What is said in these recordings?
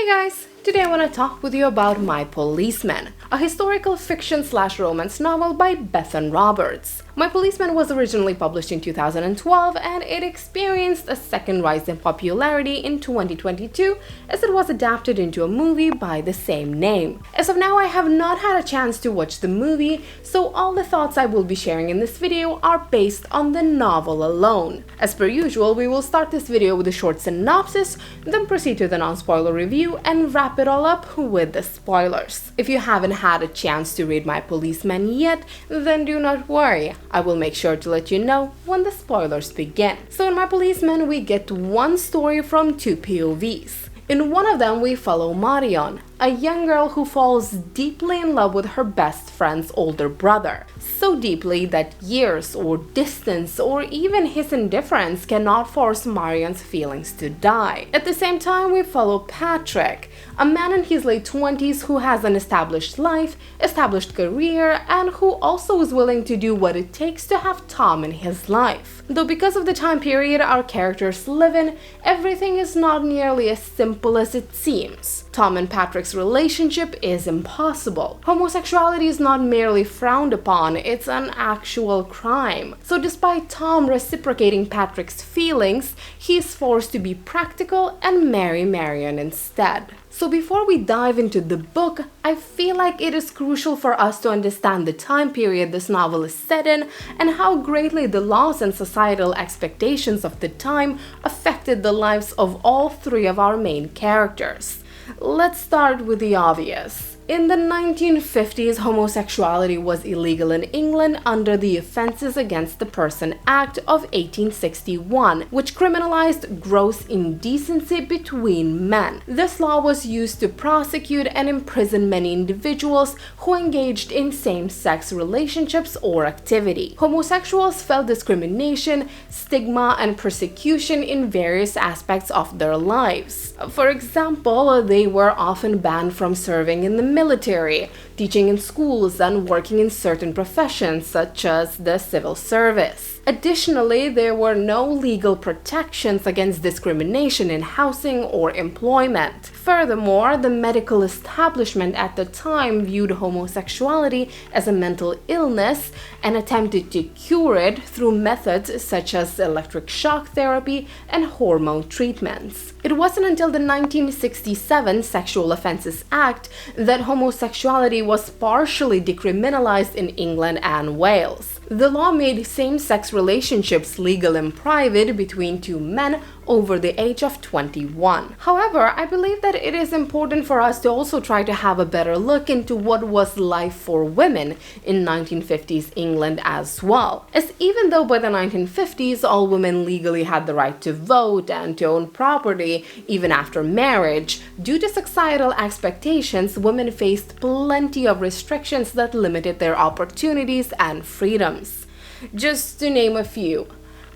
Hey guys! Today I want to talk with you about My Policeman, a historical fiction/romance novel by Bethan Roberts. My Policeman was originally published in 2012 and it experienced a second rise in popularity in 2022 as it was adapted into a movie by the same name. As of now, I have not had a chance to watch the movie, so all the thoughts I will be sharing in this video are based on the novel alone. As per usual, we will start this video with a short synopsis, then proceed to the non-spoiler review and wrap it all up with the spoilers. If you haven't had a chance to read My Policeman yet, then do not worry. I will make sure to let you know when the spoilers begin. So in My Policeman, we get one story from two POVs. In one of them, we follow Marion, a young girl who falls deeply in love with her best friend's older brother. So deeply that years or distance or even his indifference cannot force Marion's feelings to die. At the same time, we follow Patrick, a man in his late 20s who has an established life, established career, and who also is willing to do what it takes to have Tom in his life. Though because of the time period our characters live in, everything is not nearly as simple as it seems. Tom and Patrick's relationship is impossible. Homosexuality is not merely frowned upon, it's an actual crime. So despite Tom reciprocating Patrick's feelings, he is forced to be practical and marry Marion instead. So before we dive into the book, I feel like it is crucial for us to understand the time period this novel is set in and how greatly the laws and societal expectations of the time affected the lives of all three of our main characters. Let's start with the obvious. In the 1950s, homosexuality was illegal in England under the Offences Against the Person Act of 1861, which criminalized gross indecency between men. This law was used to prosecute and imprison many individuals who engaged in same-sex relationships or activity. Homosexuals felt discrimination, stigma, and persecution in various aspects of their lives. For example, they were often banned from serving in the military, teaching in schools, and working in certain professions such as the civil service. Additionally, there were no legal protections against discrimination in housing or employment. Furthermore, the medical establishment at the time viewed homosexuality as a mental illness and attempted to cure it through methods such as electric shock therapy and hormone treatments. It wasn't until the 1967 Sexual Offences Act that homosexuality was partially decriminalized in England and Wales. The law made same-sex relationships legal in private between two men over the age of 21. However, I believe that it is important for us to also try to have a better look into what was life for women in 1950s England as well. As even though by the 1950s all women legally had the right to vote and to own property even after marriage, due to societal expectations, women faced plenty of restrictions that limited their opportunities and freedoms. Just to name a few.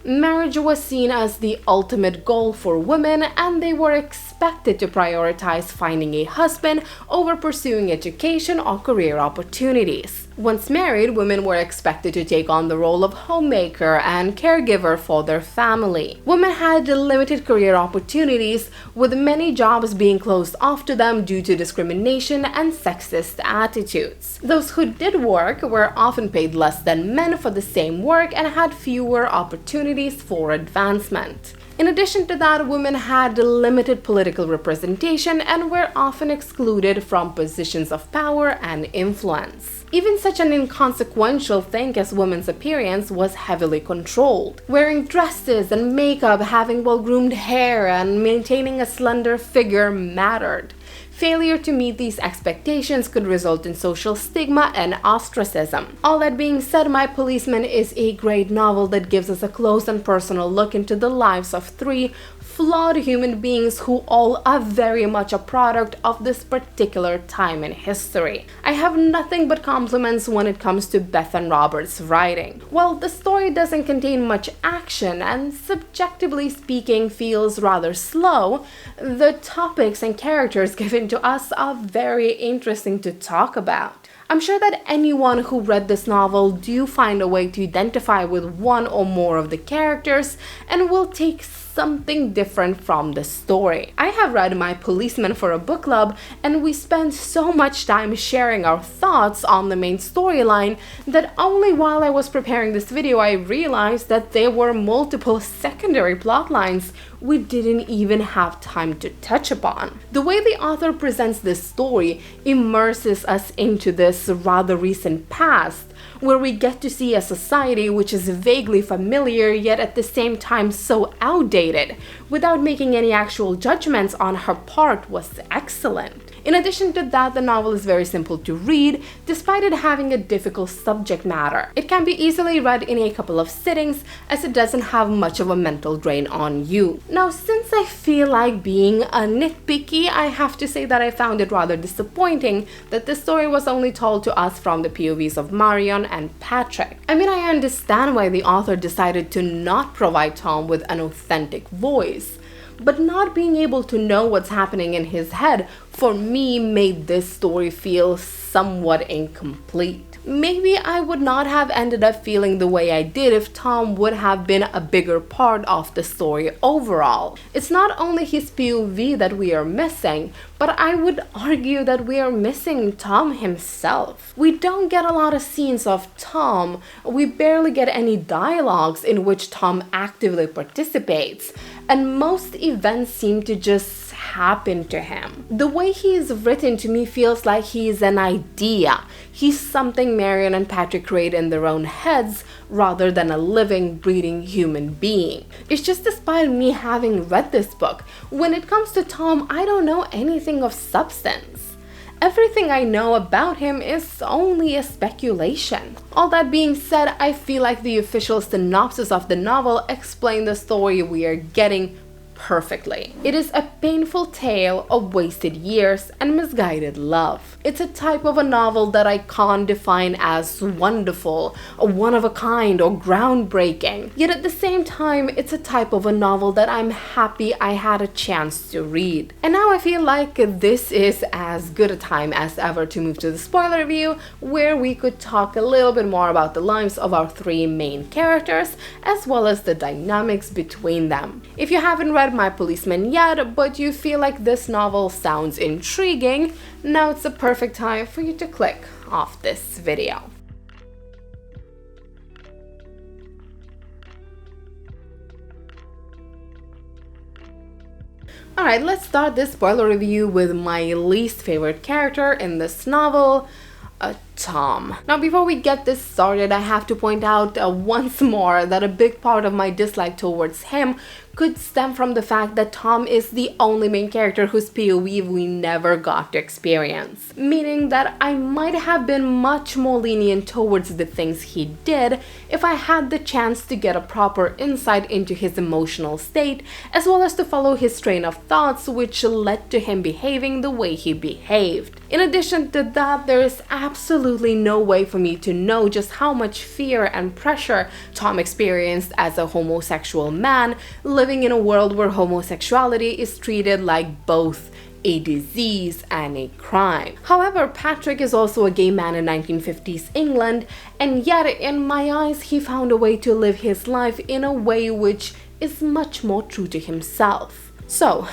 Marriage was seen as the ultimate goal for women, and they were expected to prioritize finding a husband over pursuing education or career opportunities. Once married, women were expected to take on the role of homemaker and caregiver for their family. Women had limited career opportunities, with many jobs being closed off to them due to discrimination and sexist attitudes. Those who did work were often paid less than men for the same work and had fewer opportunities for advancement. In addition to that, women had limited political representation and were often excluded from positions of power and influence. Even such an inconsequential thing as women's appearance was heavily controlled. Wearing dresses and makeup, having well-groomed hair, and maintaining a slender figure mattered. Failure to meet these expectations could result in social stigma and ostracism. All that being said, My Policeman is a great novel that gives us a close and personal look into the lives of three flawed human beings who all are very much a product of this particular time in history. I have nothing but compliments when it comes to Bethan Roberts' writing. While the story doesn't contain much action and subjectively speaking feels rather slow, the topics and characters given to us are very interesting to talk about. I'm sure that anyone who read this novel do find a way to identify with one or more of the characters and will take something different from the story. I have read My Policeman for a book club, and we spent so much time sharing our thoughts on the main storyline that only while I was preparing this video I realized that there were multiple secondary plot lines we didn't even have time to touch upon. The way the author presents this story immerses us into this rather recent past, where we get to see a society which is vaguely familiar yet at the same time so outdated, without making any actual judgments on her part, was excellent. In addition to that, the novel is very simple to read, despite it having a difficult subject matter. It can be easily read in a couple of sittings, as it doesn't have much of a mental drain on you. Now, since I feel like being a nitpicky, I have to say that I found it rather disappointing that the story was only told to us from the POVs of Marion and Patrick. I mean, I understand why the author decided to not provide Tom with an authentic voice, but not being able to know what's happening in his head, for me, made this story feel somewhat incomplete. Maybe I would not have ended up feeling the way I did if Tom would have been a bigger part of the story overall. It's not only his POV that we are missing, but I would argue that we are missing Tom himself. We don't get a lot of scenes of Tom, we barely get any dialogues in which Tom actively participates, and most events seem to just happen to him. The way he is written to me feels like he is an idea. He's something Marion and Patrick create in their own heads rather than a living, breathing human being. It's just despite me having read this book, when it comes to Tom, I don't know anything of substance. Everything I know about him is only a speculation. All that being said, I feel like the official synopsis of the novel explains the story we are getting perfectly. It is a painful tale of wasted years and misguided love. It's a type of a novel that I can't define as wonderful, or one of a kind, or groundbreaking. Yet at the same time, it's a type of a novel that I'm happy I had a chance to read. And now I feel like this is as good a time as ever to move to the spoiler review, where we could talk a little bit more about the lives of our three main characters, as well as the dynamics between them. If you haven't read My Policeman yet, but you feel like this novel sounds intriguing, now it's the perfect time for you to click off this video. Alright, let's start this spoiler review with my least favorite character in this novel, Tom. Now, before we get this started, I have to point out once more that a big part of my dislike towards him could stem from the fact that Tom is the only main character whose POV we never got to experience. Meaning that I might have been much more lenient towards the things he did if I had the chance to get a proper insight into his emotional state, as well as to follow his train of thoughts which led to him behaving the way he behaved. In addition to that, there is absolutely no way for me to know just how much fear and pressure Tom experienced as a homosexual man, living in a world where homosexuality is treated like both a disease and a crime. However, Patrick is also a gay man in 1950s England, and yet in my eyes he found a way to live his life in a way which is much more true to himself. So,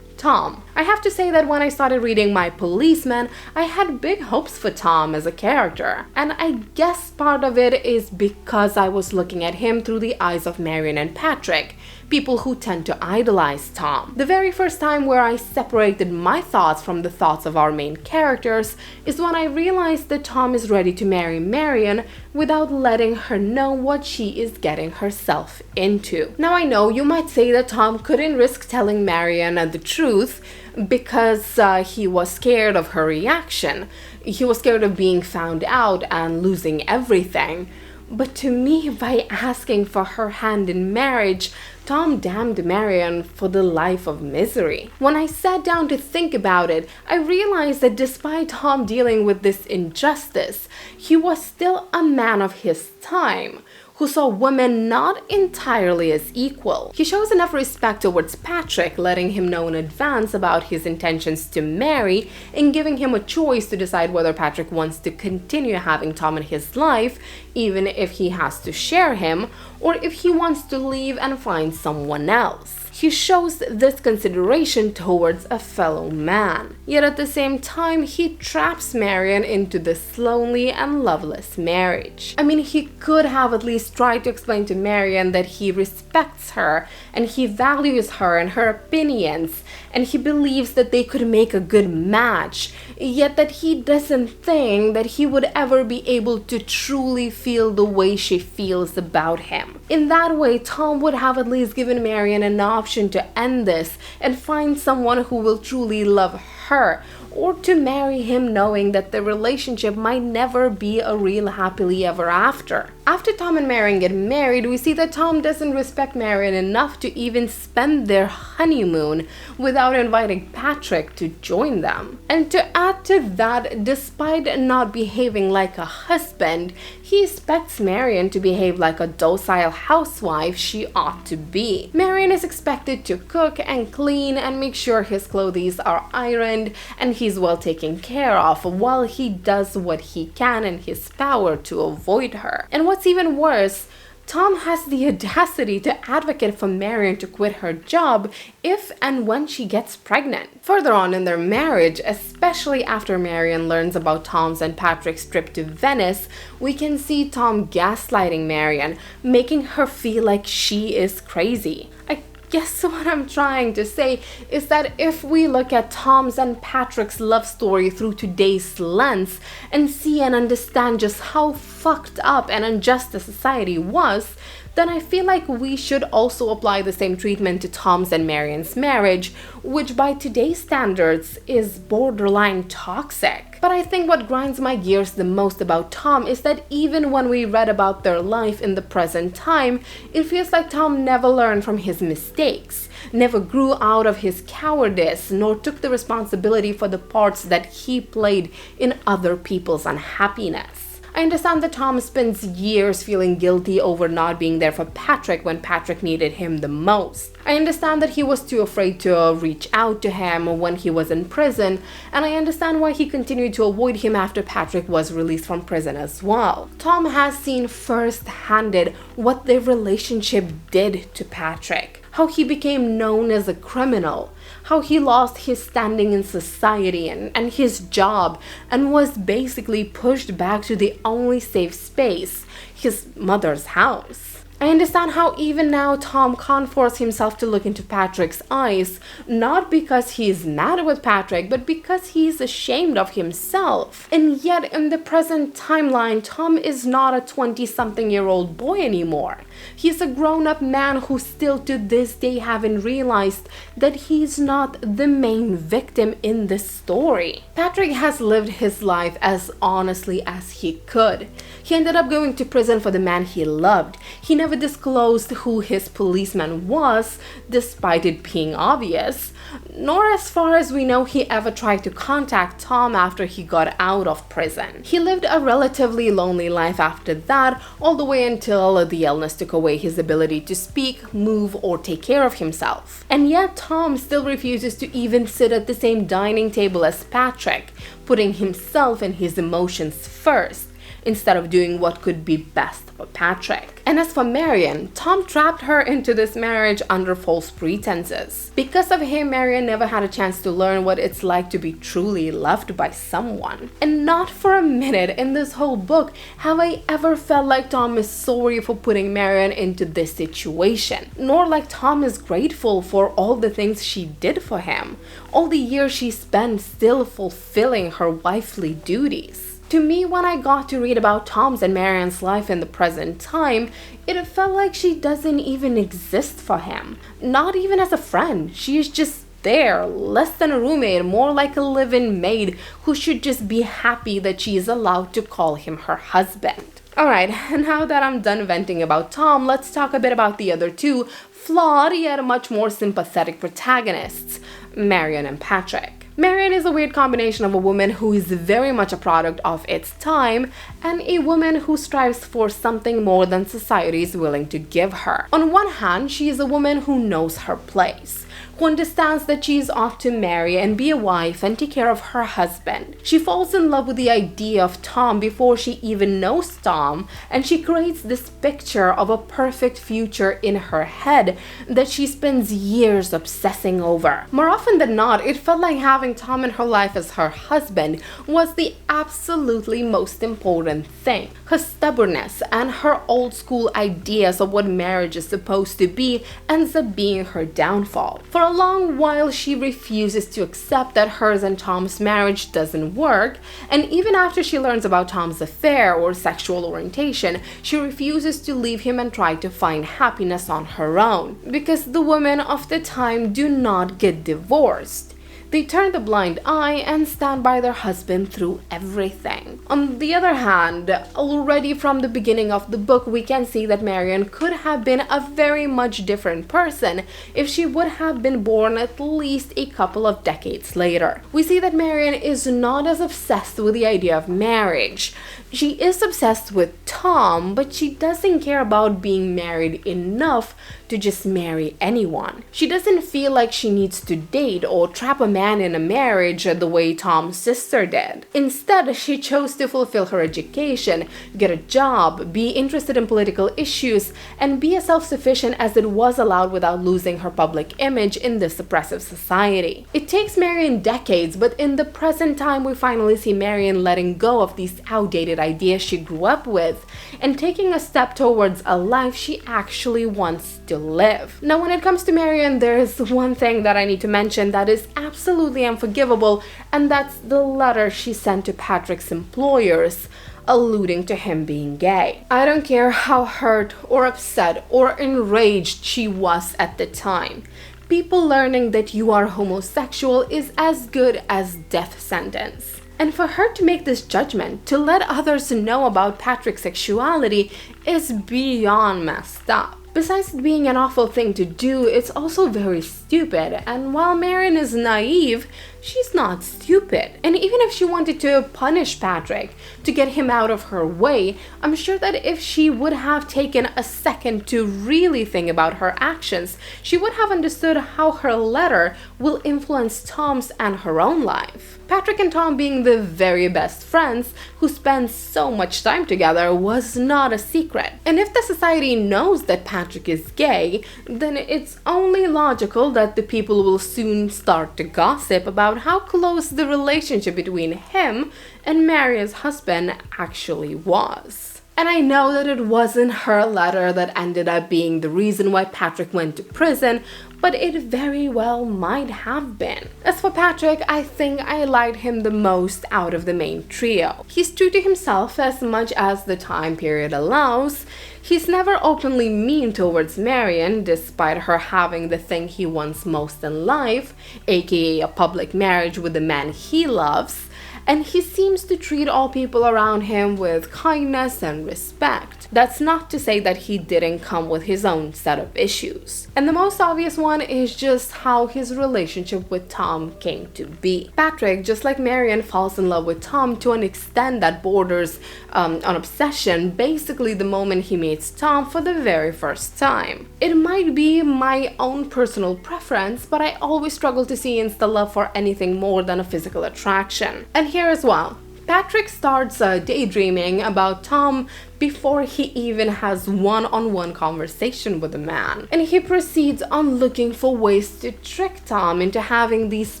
Tom. I have to say that when I started reading My Policeman, I had big hopes for Tom as a character. And I guess part of it is because I was looking at him through the eyes of Marion and Patrick, people who tend to idolize Tom. The very first time where I separated my thoughts from the thoughts of our main characters is when I realized that Tom is ready to marry Marion without letting her know what she is getting herself into. Now, I know you might say that Tom couldn't risk telling Marion the truth because he was scared of her reaction. He was scared of being found out and losing everything. But to me, by asking for her hand in marriage, Tom damned Marion for the life of misery. When I sat down to think about it, I realized that despite Tom dealing with this injustice, he was still a man of his time, who saw women not entirely as equal. He shows enough respect towards Patrick, letting him know in advance about his intentions to marry and giving him a choice to decide whether Patrick wants to continue having Tom in his life, even if he has to share him, or if he wants to leave and find someone else. He shows this consideration towards a fellow man. Yet at the same time, he traps Marion into this lonely and loveless marriage. I mean, he could have at least tried to explain to Marion that he respects her and he values her and her opinions, and he believes that they could make a good match, yet that he doesn't think that he would ever be able to truly feel the way she feels about him. In that way, Tom would have at least given Marion an option to end this and find someone who will truly love her, or to marry him knowing that the relationship might never be a real happily ever after. After Tom and Marion get married, we see that Tom doesn't respect Marion enough to even spend their honeymoon without inviting Patrick to join them. And to add to that, despite not behaving like a husband, he expects Marion to behave like a docile housewife she ought to be. Marion is expected to cook and clean and make sure his clothes are ironed and he's well taken care of, while he does what he can in his power to avoid her. And what's even worse, Tom has the audacity to advocate for Marion to quit her job if and when she gets pregnant. Further on in their marriage, especially after Marion learns about Tom's and Patrick's trip to Venice, we can see Tom gaslighting Marion, making her feel like she is crazy. I guess what I'm trying to say is that if we look at Tom's and Patrick's love story through today's lens and see and understand just how fucked up and unjust the society was, then I feel like we should also apply the same treatment to Tom's and Marion's marriage, which by today's standards is borderline toxic. But I think what grinds my gears the most about Tom is that even when we read about their life in the present time, it feels like Tom never learned from his mistakes, never grew out of his cowardice, nor took the responsibility for the parts that he played in other people's unhappiness. I understand that Tom spends years feeling guilty over not being there for Patrick when Patrick needed him the most. I understand that he was too afraid to reach out to him when he was in prison, and I understand why he continued to avoid him after Patrick was released from prison as well. Tom has seen first-handed what their relationship did to Patrick, how he became known as a criminal, how he lost his standing in society and his job and was basically pushed back to the only safe space, his mother's house. I understand how even now Tom can't force himself to look into Patrick's eyes, not because he's mad with Patrick, but because he's ashamed of himself. And yet in the present timeline, Tom is not a 20-something-year-old boy anymore. He's a grown-up man who still to this day haven't realized that he's not the main victim in this story. Patrick has lived his life as honestly as he could. He ended up going to prison for the man he loved. He never disclosed who his policeman was, despite it being obvious, nor as far as we know he ever tried to contact Tom after he got out of prison. He lived a relatively lonely life after that, all the way until the illness took away his ability to speak, move, or take care of himself. And yet Tom still refuses to even sit at the same dining table as Patrick, putting himself and his emotions first, instead of doing what could be best for Patrick. And as for Marion, Tom trapped her into this marriage under false pretenses. Because of him, Marion never had a chance to learn what it's like to be truly loved by someone. And not for a minute in this whole book have I ever felt like Tom is sorry for putting Marion into this situation, nor like Tom is grateful for all the things she did for him, all the years she spent still fulfilling her wifely duties. To me, when I got to read about Tom's and Marion's life in the present time, it felt like she doesn't even exist for him. Not even as a friend. She is just there, less than a roommate, more like a live-in maid who should just be happy that she is allowed to call him her husband. Alright, now that I'm done venting about Tom, let's talk a bit about the other two, flawed yet much more sympathetic protagonists, Marion and Patrick. Marian is a weird combination of a woman who is very much a product of its time and a woman who strives for something more than society is willing to give her. On one hand, she is a woman who knows her place, who understands that she is off to marry and be a wife and take care of her husband. She falls in love with the idea of Tom before she even knows Tom, and she creates this picture of a perfect future in her head that she spends years obsessing over. More often than not, it felt like having Tom in her life as her husband was the absolutely most important thing. Her stubbornness and her old school ideas of what marriage is supposed to be ends up being her downfall. For a long while, she refuses to accept that hers and Tom's marriage doesn't work, and even after she learns about Tom's affair or sexual orientation, she refuses to leave him and try to find happiness on her own, because the women of the time do not get divorced. They turn the blind eye and stand by their husband through everything. On the other hand, already from the beginning of the book, we can see that Marian could have been a very much different person if she would have been born at least a couple of decades later. We see that Marian is not as obsessed with the idea of marriage. She is obsessed with Tom, but she doesn't care about being married enough to just marry anyone. She doesn't feel like she needs to date or trap a man in a marriage the way Tom's sister did. Instead, she chose to fulfill her education, get a job, be interested in political issues, and be as self-sufficient as it was allowed without losing her public image in this oppressive society. It takes Marian decades, but in the present time, we finally see Marian letting go of these outdated ideas she grew up with and taking a step towards a life she actually wants to live. Now, when it comes to Marian, there is one thing that I need to mention that is absolutely unforgivable, and that's the letter she sent to Patrick's employers, alluding to him being gay. I don't care how hurt or upset or enraged she was at the time. People learning that you are homosexual is as good as death sentence. And for her to make this judgment, to let others know about Patrick's sexuality, is beyond messed up. Besides being an awful thing to do, it's also very stupid, and while Marian is naive, she's not stupid. And even if she wanted to punish Patrick to get him out of her way, I'm sure that if she would have taken a second to really think about her actions, she would have understood how her letter will influence Tom's and her own life. Patrick and Tom being the very best friends who spend so much time together was not a secret. And if the society knows that Patrick is gay, then it's only logical that the people will soon start to gossip about how close the relationship between him and Marian's husband actually was. And I know that it wasn't her letter that ended up being the reason why Patrick went to prison, but it very well might have been. As for Patrick, I think I liked him the most out of the main trio. He's true to himself as much as the time period allows. He's never openly mean towards Marian, despite her having the thing he wants most in life, aka a public marriage with the man he loves. And he seems to treat all people around him with kindness and respect. That's not to say that he didn't come with his own set of issues. And the most obvious one is just how his relationship with Tom came to be. Patrick, just like Marian, falls in love with Tom to an extent that borders on obsession basically the moment he meets Tom for the very first time. It might be my own personal preference, but I always struggle to see insta love for anything more than a physical attraction. And here as well, Patrick starts daydreaming about Tom before he even has one-on-one conversation with the man. And he proceeds on looking for ways to trick Tom into having these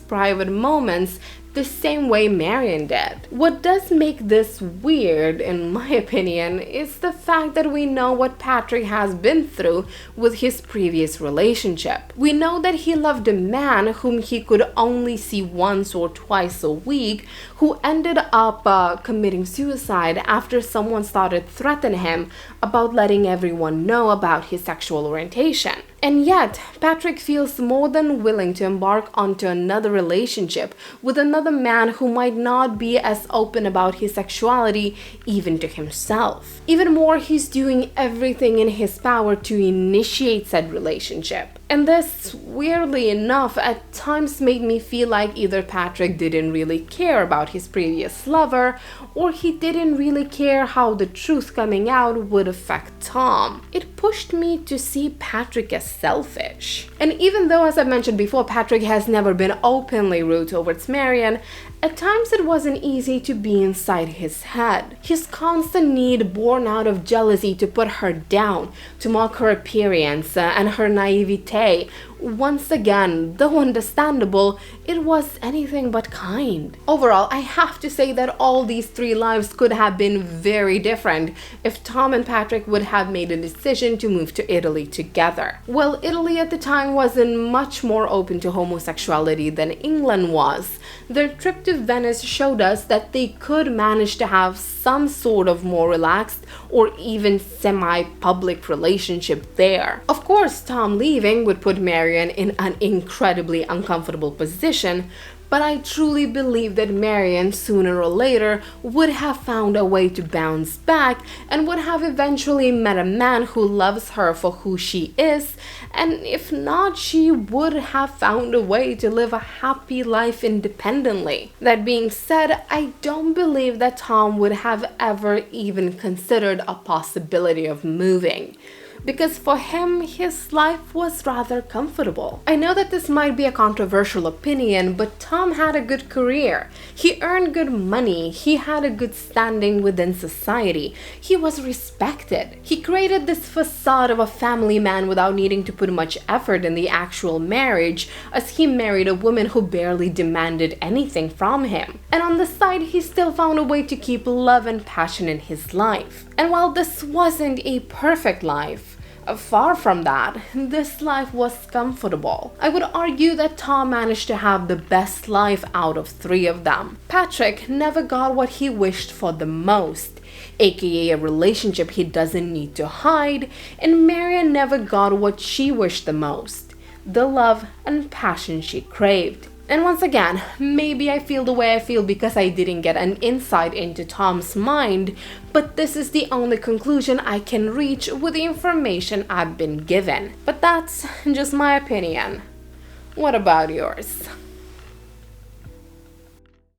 private moments the same way Marian did. What does make this weird, in my opinion, is the fact that we know what Patrick has been through with his previous relationship. We know that he loved a man whom he could only see once or twice a week, who ended up committing suicide after someone started threatening him about letting everyone know about his sexual orientation. And yet, Patrick feels more than willing to embark onto another relationship with another man who might not be as open about his sexuality even to himself. Even more, he's doing everything in his power to initiate said relationship. And this, weirdly enough, at times made me feel like either Patrick didn't really care about his previous lover, or he didn't really care how the truth coming out would affect Tom. It pushed me to see Patrick as selfish. And even though, as I mentioned before, Patrick has never been openly rude towards Marianne, at times it wasn't easy to be inside his head. His constant need, born out of jealousy, to put her down, to mock her appearance and her naivete. Once again, though understandable, it was anything but kind. Overall, I have to say that all these three lives could have been very different if Tom and Patrick would have made a decision to move to Italy together. Well, Italy at the time wasn't much more open to homosexuality than England was. Their trip to Venice showed us that they could manage to have some sort of more relaxed or even semi-public relationship there. Of course, Tom leaving would put Marianne in an incredibly uncomfortable position, but I truly believe that Marianne, sooner or later, would have found a way to bounce back and would have eventually met a man who loves her for who she is, and if not, she would have found a way to live a happy life independently. That being said, I don't believe that Tom would have ever even considered a possibility of moving, because for him, his life was rather comfortable. I know that this might be a controversial opinion, but Tom had a good career. He earned good money. He had a good standing within society. He was respected. He created this facade of a family man without needing to put much effort in the actual marriage, as he married a woman who barely demanded anything from him. And on the side, he still found a way to keep love and passion in his life. And while this wasn't a perfect life, far from that, this life was comfortable. I would argue that Tom managed to have the best life out of three of them. Patrick never got what he wished for the most, aka a relationship he doesn't need to hide, and Marianne never got what she wished the most, the love and passion she craved. And once again, maybe I feel the way I feel because I didn't get an insight into Tom's mind, but this is the only conclusion I can reach with the information I've been given. But that's just my opinion. What about yours?